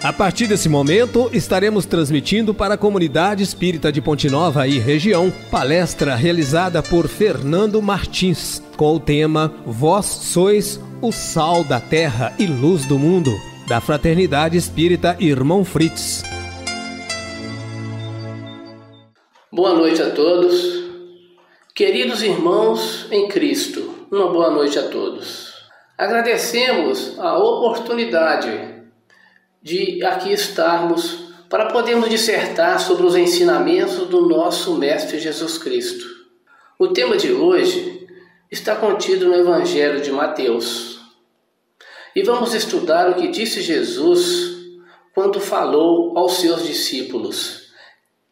A partir desse momento, estaremos transmitindo para a comunidade espírita de Ponte Nova e região, palestra realizada por Fernando Martins, com o tema Vós sois o sal da terra e luz do mundo, da Fraternidade Espírita Irmão Fritz. Boa noite a todos. Queridos irmãos em Cristo, uma boa noite a todos. Agradecemos a oportunidade de aqui estarmos para podermos dissertar sobre os ensinamentos do nosso Mestre Jesus Cristo. O tema de hoje está contido no Evangelho de Mateus. E vamos estudar o que disse Jesus quando falou aos seus discípulos,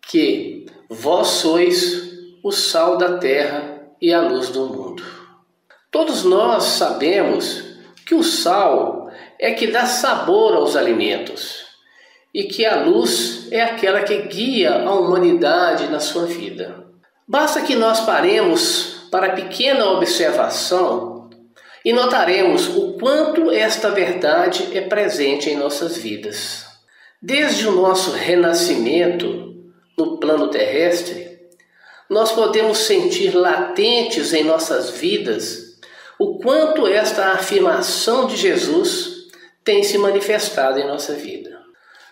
que vós sois o sal da terra e a luz do mundo. Todos nós sabemos que o sal é que dá sabor aos alimentos e que a luz é aquela que guia a humanidade na sua vida. Basta que nós paremos para a pequena observação e notaremos o quanto esta verdade é presente em nossas vidas. Desde o nosso renascimento no plano terrestre, nós podemos sentir latentes em nossas vidas o quanto esta afirmação de Jesus tem se manifestado em nossa vida.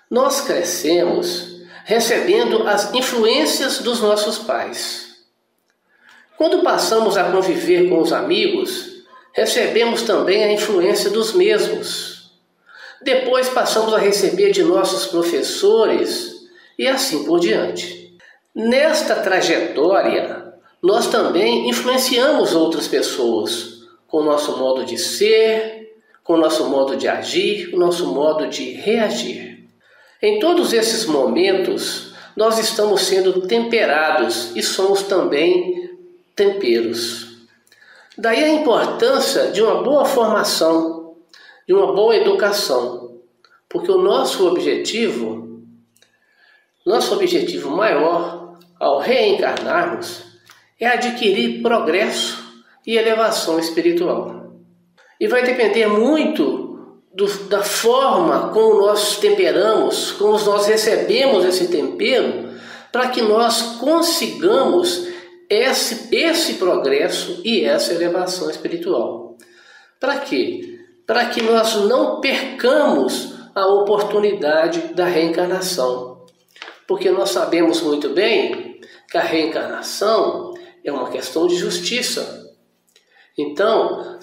Nós crescemos recebendo as influências dos nossos pais. Quando passamos a conviver com os amigos, recebemos também a influência dos mesmos. Depois passamos a receber de nossos professores e assim por diante. Nesta trajetória, nós também influenciamos outras pessoas com o nosso modo de ser, com o nosso modo de agir, com o nosso modo de reagir. Em todos esses momentos, nós estamos sendo temperados e somos também temperos. Daí a importância de uma boa formação, de uma boa educação, porque o nosso objetivo maior ao reencarnarmos é adquirir progresso e elevação espiritual. E vai depender muito da forma como nós temperamos, como nós recebemos esse tempero, para que nós consigamos esse progresso e essa elevação espiritual. Para quê? Para que nós não percamos a oportunidade da reencarnação. Porque nós sabemos muito bem que a reencarnação é uma questão de justiça. Então,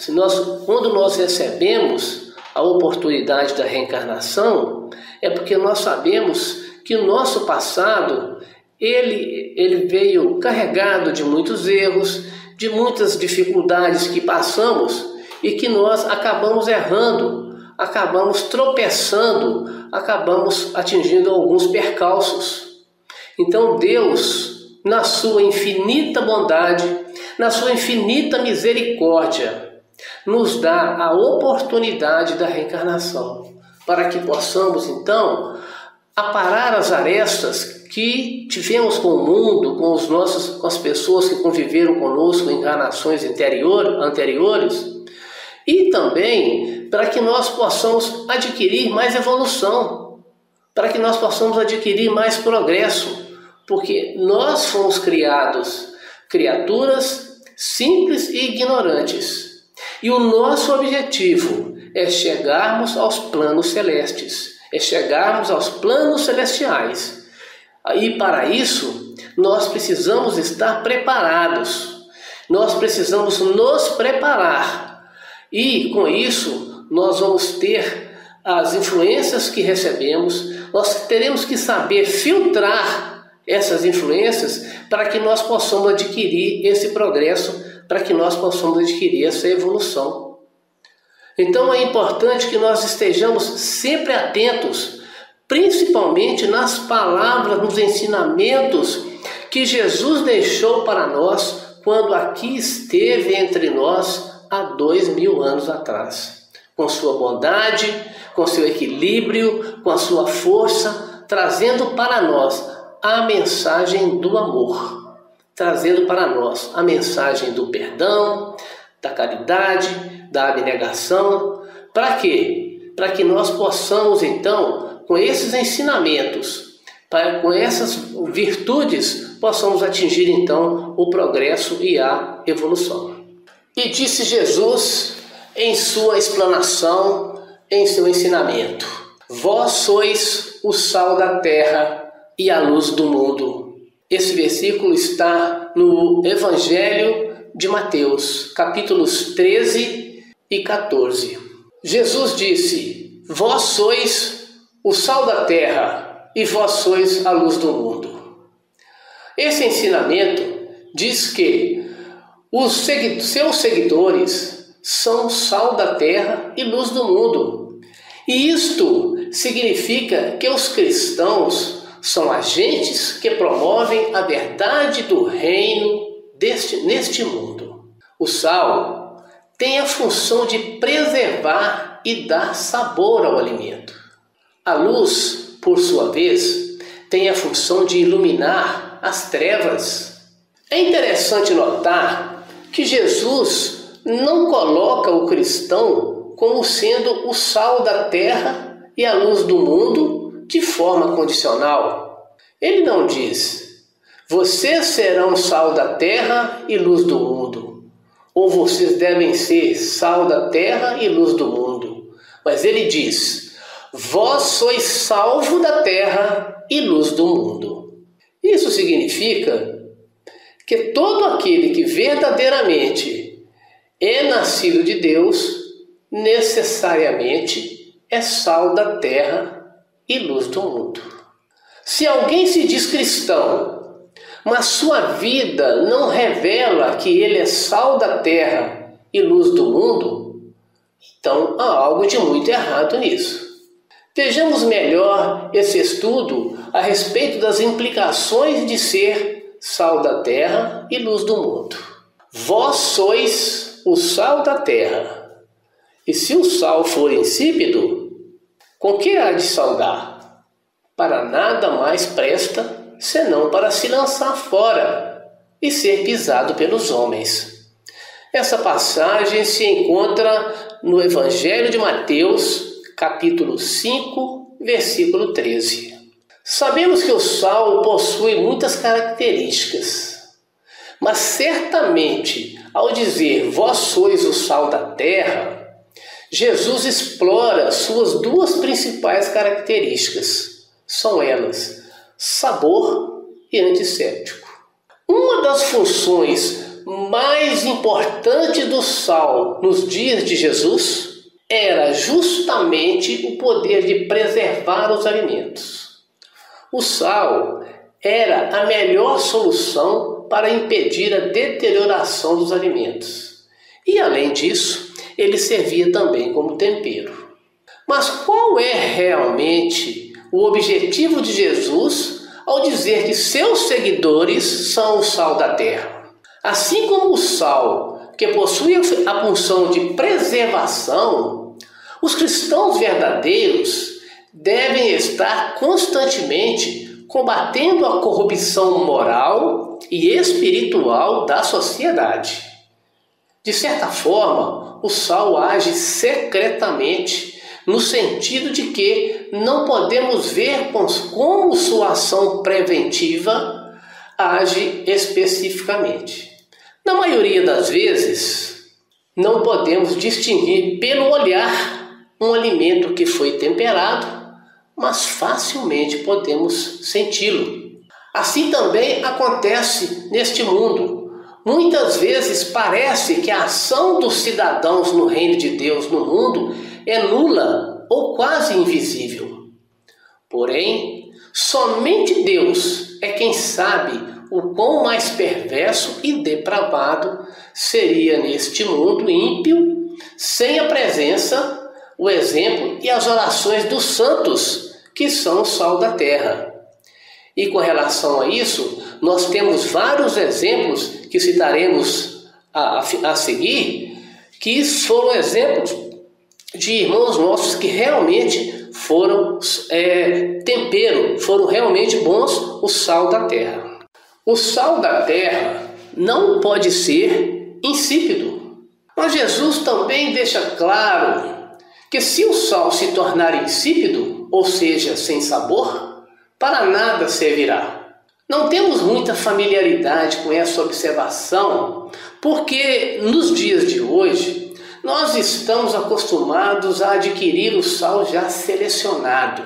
quando nós recebemos a oportunidade da reencarnação, é porque nós sabemos que o nosso passado ele veio carregado de muitos erros, de muitas dificuldades que passamos e que nós acabamos errando, acabamos tropeçando, acabamos atingindo alguns percalços. Então Deus, na sua infinita bondade, na sua infinita misericórdia, nos dá a oportunidade da reencarnação, para que possamos, então, aparar as arestas que tivemos com o mundo, com as pessoas que conviveram conosco em encarnações anteriores, e também para que nós possamos adquirir mais evolução, para que nós possamos adquirir mais progresso, porque nós fomos criaturas simples e ignorantes. E o nosso objetivo é chegarmos aos planos celestes, é chegarmos aos planos celestiais. E para isso, nós precisamos estar preparados, nós precisamos nos preparar. E com isso, nós vamos ter as influências que recebemos, nós teremos que saber filtrar essas influências para que nós possamos adquirir esse progresso, para que nós possamos adquirir essa evolução. Então é importante que nós estejamos sempre atentos, principalmente nas palavras, nos ensinamentos que Jesus deixou para nós quando aqui esteve entre nós há 2000 anos atrás. Com sua bondade, com seu equilíbrio, com a sua força, trazendo para nós a mensagem do amor, trazendo para nós a mensagem do perdão, da caridade, da abnegação. Para quê? Para que nós possamos, então, com esses ensinamentos, com essas virtudes, possamos atingir então o progresso e a evolução. E disse Jesus em sua explanação, em seu ensinamento: vós sois o sal da terra e a luz do mundo. Esse versículo está no Evangelho de Mateus, capítulos 13 e 14. Jesus disse: vós sois o sal da terra e vós sois a luz do mundo. Esse ensinamento diz que os seus seguidores são o sal da terra e luz do mundo. E isto significa que os cristãos são agentes que promovem a verdade do reino neste mundo. O sal tem a função de preservar e dar sabor ao alimento. A luz, por sua vez, tem a função de iluminar as trevas. É interessante notar que Jesus não coloca o cristão como sendo o sal da terra e a luz do mundo de forma condicional. Ele não diz: vocês serão sal da terra e luz do mundo, ou vocês devem ser sal da terra e luz do mundo. Mas ele diz: vós sois salvo da terra e luz do mundo. Isso significa que todo aquele que verdadeiramente é nascido de Deus, necessariamente é sal da terra e luz do mundo. Se alguém se diz cristão, mas sua vida não revela que ele é sal da terra e luz do mundo, então há algo de muito errado nisso. Vejamos melhor esse estudo a respeito das implicações de ser sal da terra e luz do mundo. Vós sois o sal da terra, e se o sal for insípido, com que há de salgar? Para nada mais presta, senão para se lançar fora e ser pisado pelos homens. Essa passagem se encontra no Evangelho de Mateus, capítulo 5, versículo 13. Sabemos que o sal possui muitas características, mas certamente, ao dizer vós sois o sal da terra, Jesus explora suas duas principais características. São elas: sabor e antisséptico. Uma das funções mais importantes do sal nos dias de Jesus era justamente o poder de preservar os alimentos. O sal era a melhor solução para impedir a deterioração dos alimentos. E, além disso, ele servia também como tempero. Mas qual é realmente o objetivo de Jesus ao dizer que seus seguidores são o sal da terra? Assim como o sal, que possui a função de preservação, os cristãos verdadeiros devem estar constantemente combatendo a corrupção moral e espiritual da sociedade. De certa forma, o sal age secretamente, no sentido de que não podemos ver como sua ação preventiva age especificamente. Na maioria das vezes, não podemos distinguir pelo olhar um alimento que foi temperado, mas facilmente podemos senti-lo. Assim também acontece neste mundo. Muitas vezes parece que a ação dos cidadãos no reino de Deus no mundo é nula ou quase invisível. Porém, somente Deus é quem sabe o quão mais perverso e depravado seria neste mundo ímpio, sem a presença, o exemplo e as orações dos santos, que são o sal da terra. E com relação a isso, nós temos vários exemplos que citaremos a seguir, que foram exemplos de irmãos nossos que realmente foram tempero, foram realmente bons, o sal da terra. O sal da terra não pode ser insípido. Mas Jesus também deixa claro que se o sal se tornar insípido, ou seja, sem sabor, para nada servirá. Não temos muita familiaridade com essa observação, porque nos dias de hoje nós estamos acostumados a adquirir o sal já selecionado.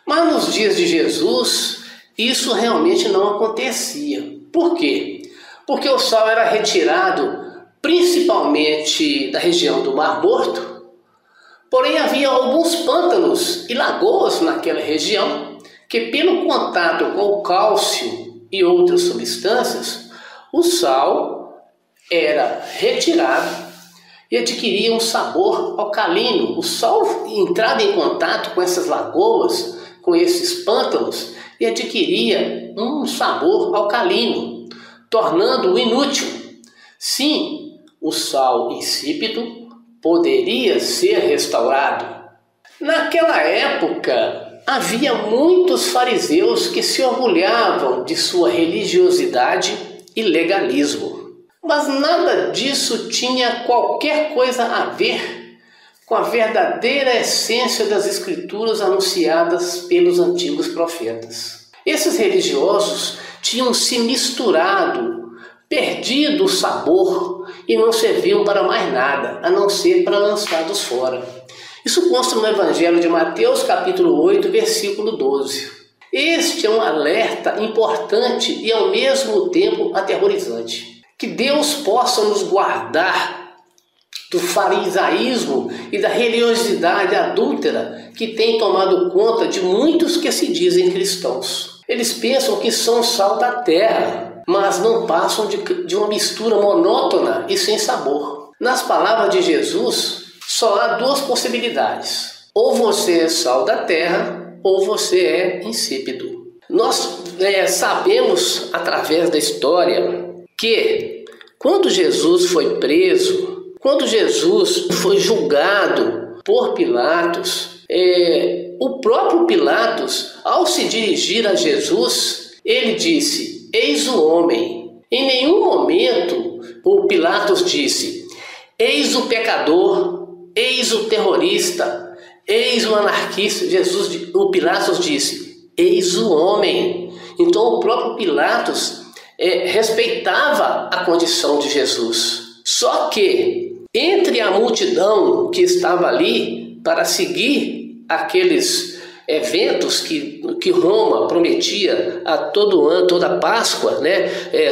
Mas nos dias de Jesus, isso realmente não acontecia. Por quê? Porque o sal era retirado principalmente da região do Mar Morto, porém havia alguns pântanos e lagoas naquela região que, pelo contato com o cálcio e outras substâncias, o sal era retirado e adquiria um sabor alcalino. O sal entrava em contato com essas lagoas, com esses pântanos, e adquiria um sabor alcalino, tornando-o inútil. Sim, o sal insípido poderia ser restaurado. Naquela época, havia muitos fariseus que se orgulhavam de sua religiosidade e legalismo. Mas nada disso tinha qualquer coisa a ver com a verdadeira essência das escrituras anunciadas pelos antigos profetas. Esses religiosos tinham se misturado, perdido o sabor e não serviam para mais nada, a não ser para lançados fora. Isso consta no Evangelho de Mateus, capítulo 8, versículo 12. Este é um alerta importante e ao mesmo tempo aterrorizante. Que Deus possa nos guardar do farisaísmo e da religiosidade adúltera que tem tomado conta de muitos que se dizem cristãos. Eles pensam que são sal da terra, mas não passam de uma mistura monótona e sem sabor. Nas palavras de Jesus, só há duas possibilidades. Ou você é sal da terra, ou você é insípido. Nós sabemos, através da história, que quando Jesus foi preso, quando Jesus foi julgado por Pilatos, o próprio Pilatos, ao se dirigir a Jesus, ele disse: eis o homem. Em nenhum momento o Pilatos disse: eis o pecador, eis o terrorista, eis o anarquista. O Pilatos disse: eis o homem. Então o próprio Pilatos respeitava a condição de Jesus. Só que entre a multidão que estava ali para seguir aqueles eventos que Roma prometia a todo ano, toda Páscoa,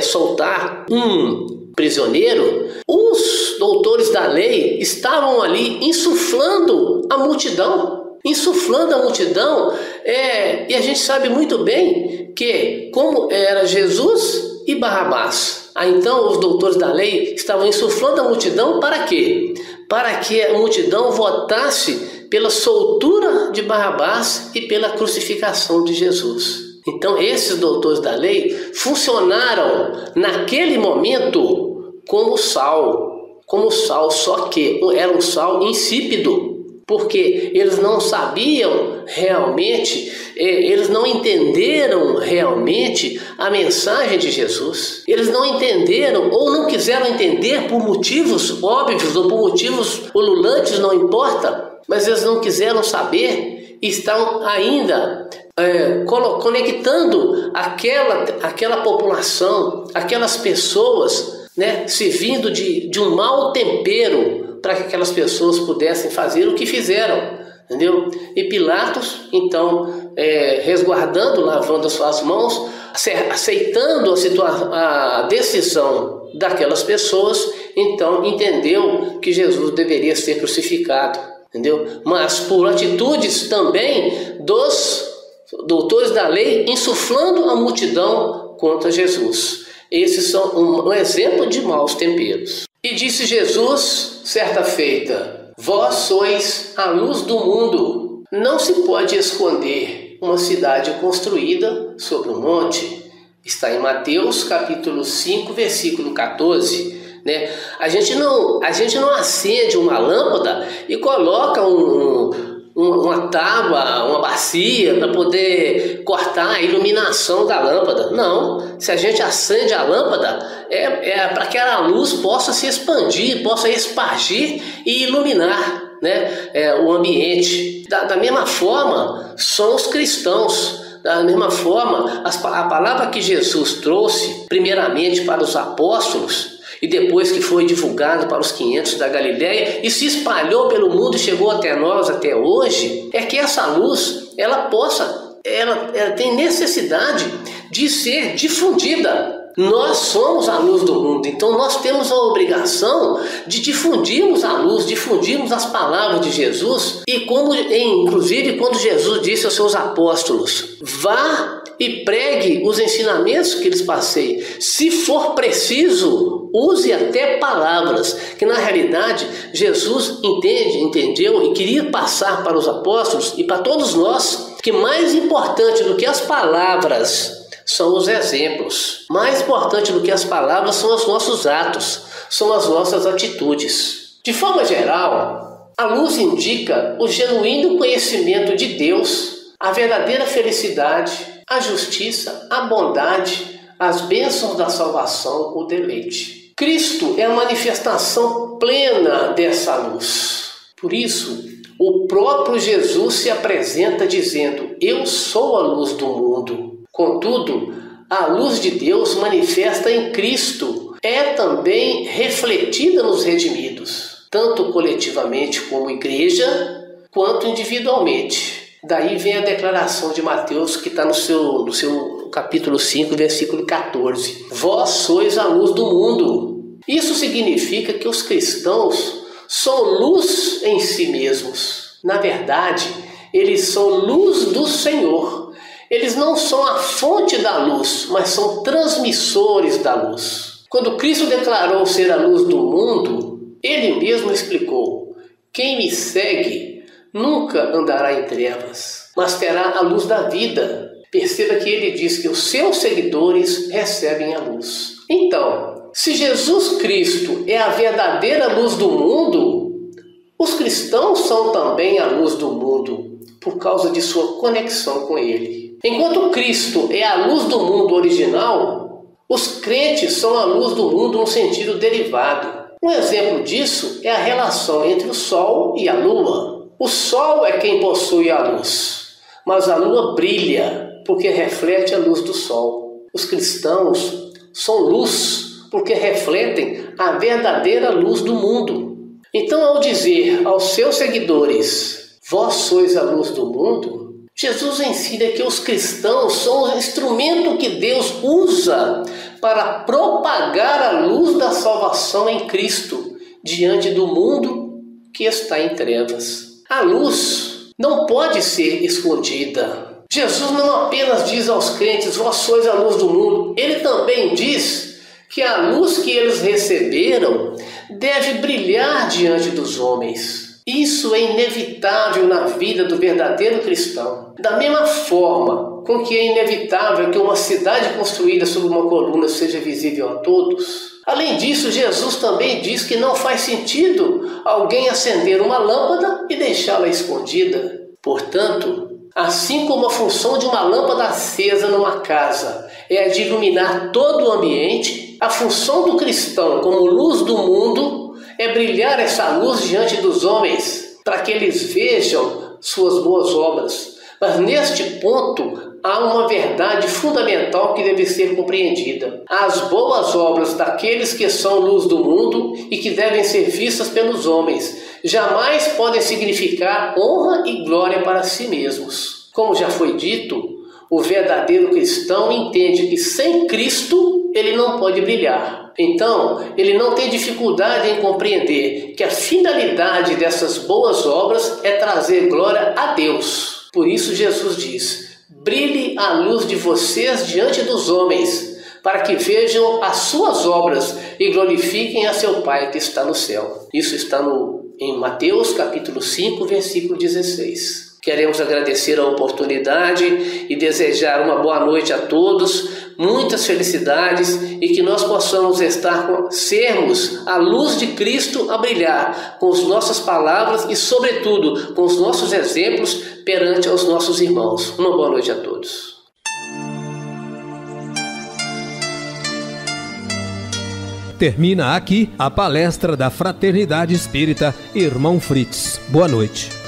soltar um prisioneiro, os doutores da lei estavam ali insuflando a multidão. E a gente sabe muito bem que, como era Jesus e Barrabás, então os doutores da lei estavam insuflando a multidão para quê? Para que a multidão votasse pela soltura de Barrabás e pela crucificação de Jesus. Então esses doutores da lei funcionaram naquele momento como sal, só que era um sal insípido, porque eles não sabiam realmente, eles não entenderam realmente a mensagem de Jesus. Eles não entenderam ou não quiseram entender por motivos óbvios ou por motivos ululantes, não importa, mas eles não quiseram saber e estão ainda conectando aquela população, aquelas pessoas, servindo de um mau tempero para que aquelas pessoas pudessem fazer o que fizeram, entendeu? E Pilatos, então, resguardando, lavando as suas mãos, aceitando a decisão daquelas pessoas, então entendeu que Jesus deveria ser crucificado, entendeu? Mas por atitudes também dos doutores da lei insuflando a multidão contra Jesus. Esses são um exemplo de maus temperos. E disse Jesus, certa feita: vós sois a luz do mundo. Não se pode esconder uma cidade construída sobre um monte. Está em Mateus capítulo 5, versículo 14. A gente não acende uma lâmpada e coloca uma tábua, uma bacia para poder cortar a iluminação da lâmpada. Não, se a gente acende a lâmpada é para que a luz possa se expandir, possa espargir e iluminar, ambiente. Da mesma forma, são os cristãos. Da mesma forma, a palavra que Jesus trouxe, primeiramente para os apóstolos, e depois que foi divulgado para os 500 da Galileia e se espalhou pelo mundo e chegou até nós até hoje, é que essa luz, ela tem necessidade de ser difundida. Nós somos a luz do mundo, então nós temos a obrigação de difundirmos a luz, difundirmos as palavras de Jesus. E inclusive quando Jesus disse aos seus apóstolos, vá e pregue os ensinamentos que lhes passei. Se for preciso, use até palavras, que na realidade Jesus entendeu e queria passar para os apóstolos e para todos nós, que mais importante do que as palavras são os exemplos. Mais importante do que as palavras são os nossos atos, são as nossas atitudes. De forma geral, a luz indica o genuíno conhecimento de Deus, a verdadeira felicidade, a justiça, a bondade, as bênçãos da salvação, o deleite. Cristo é a manifestação plena dessa luz. Por isso, o próprio Jesus se apresenta dizendo, eu sou a luz do mundo. Contudo, a luz de Deus manifesta em Cristo é também refletida nos redimidos, tanto coletivamente como igreja, quanto individualmente. Daí vem a declaração de Mateus, que está no seu capítulo 5, versículo 14. Vós sois a luz do mundo. Isso significa que os cristãos são luz em si mesmos. Na verdade, eles são luz do Senhor. Eles não são a fonte da luz, mas são transmissores da luz. Quando Cristo declarou ser a luz do mundo, Ele mesmo explicou, quem me segue nunca andará em trevas, mas terá a luz da vida. Perceba que Ele diz que os seus seguidores recebem a luz. Então, se Jesus Cristo é a verdadeira luz do mundo, os cristãos são também a luz do mundo, por causa de sua conexão com Ele. Enquanto Cristo é a luz do mundo original, os crentes são a luz do mundo no sentido derivado. Um exemplo disso é a relação entre o Sol e a Lua. O Sol é quem possui a luz, mas a Lua brilha porque reflete a luz do Sol. Os cristãos são luz porque refletem a verdadeira luz do mundo. Então, ao dizer aos seus seguidores, vós sois a luz do mundo, Jesus ensina que os cristãos são o instrumento que Deus usa para propagar a luz da salvação em Cristo diante do mundo que está em trevas. A luz não pode ser escondida. Jesus não apenas diz aos crentes, vós sois a luz do mundo. Ele também diz que a luz que eles receberam deve brilhar diante dos homens. Isso é inevitável na vida do verdadeiro cristão. Da mesma forma com que é inevitável que uma cidade construída sobre uma coluna seja visível a todos. Além disso, Jesus também diz que não faz sentido alguém acender uma lâmpada e deixá-la escondida. Portanto, assim como a função de uma lâmpada acesa numa casa é a de iluminar todo o ambiente, a função do cristão como luz do mundo é brilhar essa luz diante dos homens, para que eles vejam suas boas obras. Mas neste ponto, há uma verdade fundamental que deve ser compreendida. As boas obras daqueles que são luz do mundo e que devem ser vistas pelos homens, jamais podem significar honra e glória para si mesmos. Como já foi dito, o verdadeiro cristão entende que sem Cristo ele não pode brilhar. Então, ele não tem dificuldade em compreender que a finalidade dessas boas obras é trazer glória a Deus. Por isso Jesus diz, brilhe a luz de vocês diante dos homens, para que vejam as suas obras e glorifiquem a seu Pai que está no céu. Isso está em Mateus capítulo 5, versículo 16. Queremos agradecer a oportunidade e desejar uma boa noite a todos, muitas felicidades e que nós possamos sermos a luz de Cristo a brilhar com as nossas palavras e, sobretudo, com os nossos exemplos perante aos nossos irmãos. Uma boa noite a todos. Termina aqui a palestra da Fraternidade Espírita Irmão Fritz. Boa noite.